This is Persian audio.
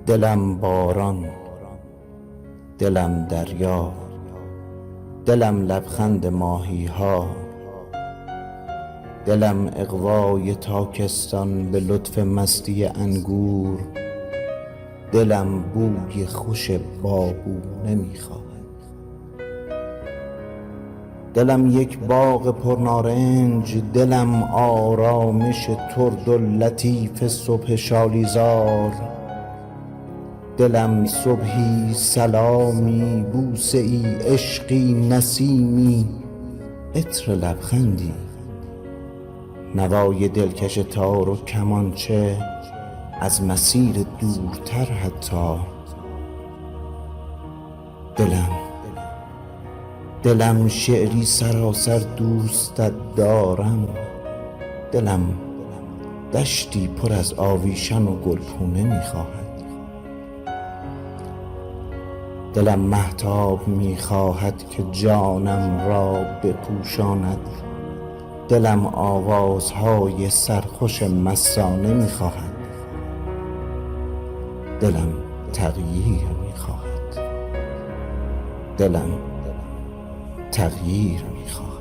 دلم باران، دلم دریا، دلم لبخند ماهی ها، دلم اغوای تاکستان به لطف مستی انگور، دلم بوی خوش بابونه میخواهد. دلم یک باغ پرنارنج، دلم آرامش ترد و لطیف صبح شالیزار، دلم صبحی سلامی، بوسه ای، عشقی، نسیمی، عطر لبخندی، نوای دلکش تار و کمانچه از مسیر دورتر حتی. دلم شعری سراسر دوستت دارم، دلم دشتی پر از آویشن و گلپونه میخواهد. دلم مهتاب میخواهد که جانم را بپوشاند، دلم آوازهای سرخوش مستانه میخواهد. دلم تغییر میخواهد، دلم تغییر میخواهد.